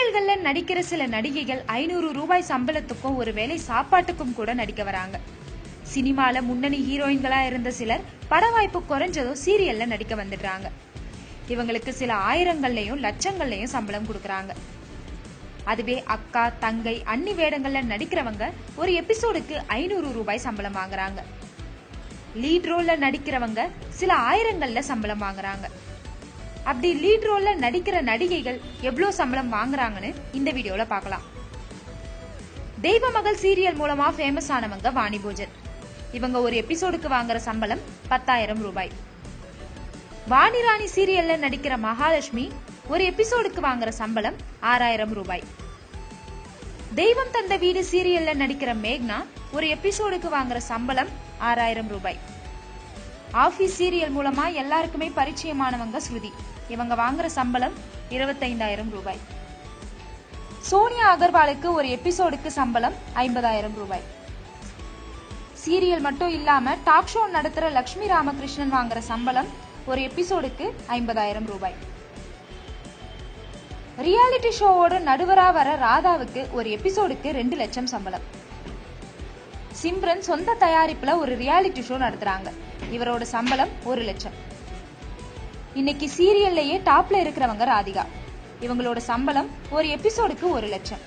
சீரியல்கள்ல நடிக்கிற சில நடிகைகள் 500 ரூபாய் சம்பளத்துக்கும் ஒருவேளை சாப்பாட்டுக்கும் கூட நடிக்க வராங்க. சினிமால முன்னணி ஹீரோயின்களா இருந்த சிலர் பட வாய்ப்பு குறைஞ்சதும் சீரியல்ல நடிக்க வந்துடுறாங்க. இவங்களுக்கு சில ஆயிரங்கள்லயும் லட்சங்கள்லயும் சம்பளம் கொடுக்கறாங்க. அதுவே அக்கா, தங்கை, அண்ணி வேடங்கள்ல நடிக்கிறவங்க ஒரு எபிசோடுக்கு 500 ரூபாய் சம்பளம் வாங்குறாங்க. லீட் ரோல்ல நடிக்கிறவங்க சில ஆயிரங்கள்ல சம்பளம் வாங்குறாங்க. அப்படி லீட் ரோல்ல நடிக்கிற நடிகைகள் எவ்வளவு சம்பளம் வாங்குறாங்கன்னு இந்த வீடியோல பார்க்கலாம். தெய்வ மகள் சீரியல் மூலமா ஃபேமஸ் ஆனவங்க வாணி போஜன். இவங்க ஒரு எபிசோடுக்கு வாங்குற சம்பளம் 10,000 ரூபாய். வாணி ராணி சீரியல்ல நடிக்கிற மகாலட்சுமி ஒரு எபிசோடுக்கு வாங்குற சம்பளம் 6,000 ரூபாய். தெய்வம் தந்த வீடு சீரியல்ல நடிக்கிற மேக்னா ஒரு எபிசோடுக்கு வாங்குற சம்பளம் 6,000 ரூபாய். ஆபீஸ் சீரியல் மூலமா எல்லாருக்குமே பரிச்சயமானவங்க ஸ்ருதி. இவங்க வாங்குற சம்பளம் 25,000 ரூபாய். சோனியா அகர்வாலுக்கு ஒரு எபிசோடுக்கு சம்பளம் 50,000 ரூபாய். சீரியல் மட்டும் இல்லாம டாக் ஷோ நடத்துற லட்சுமி ராமகிருஷ்ணன் வாங்குற சம்பளம் ஒரு எபிசோடுக்கு 50,000 ரூபாய். ரியாலிட்டி ஷோவோட நடுவரா வர ராதாவுக்கு ஒரு எபிசோடுக்கு 2 லட்சம் சம்பளம். சிம்ரன் சொந்த தயாரிப்புல ஒரு ரியாலிட்டி ஷோ நடத்துறாங்க. இவரோட சம்பளம் 1 லட்சம். இன்னைக்கு சீரியல்லையே டாப்ல இருக்கிறவங்க ராதிகா. இவங்களோட சம்பளம் ஒரு எபிசோடுக்கு 1 லட்சம்.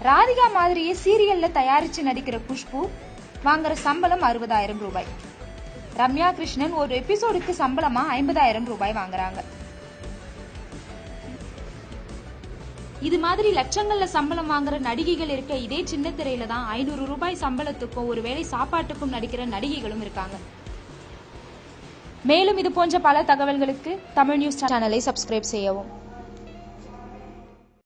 ராதிகா மாதிரியே சீரியல்ல தயாரிச்சு நடிக்கிற குஷ்பு வாங்குற சம்பளம் 60,000 ரூபாய். ரம்யா கிருஷ்ணன் ஒரு எபிசோடுக்கு சம்பளமா 50,000 ரூபாய் வாங்குறாங்க. இது மாதிரி லட்சங்கள்ல சம்பளம் வாங்குற நடிகைகள் இருக்க இதே சின்ன திரையில தான் 500 ரூபாய் சம்பளத்துக்கும் ஒருவேளை சாப்பாட்டுக்கும் நடிக்கிற நடிகைகளும் இருக்காங்க. மேலும் இது போன்ற பல தகவல்களுக்கு தமிழ் நியூஸ் சேனலை சப்ஸ்கிரைப் செய்யவும்.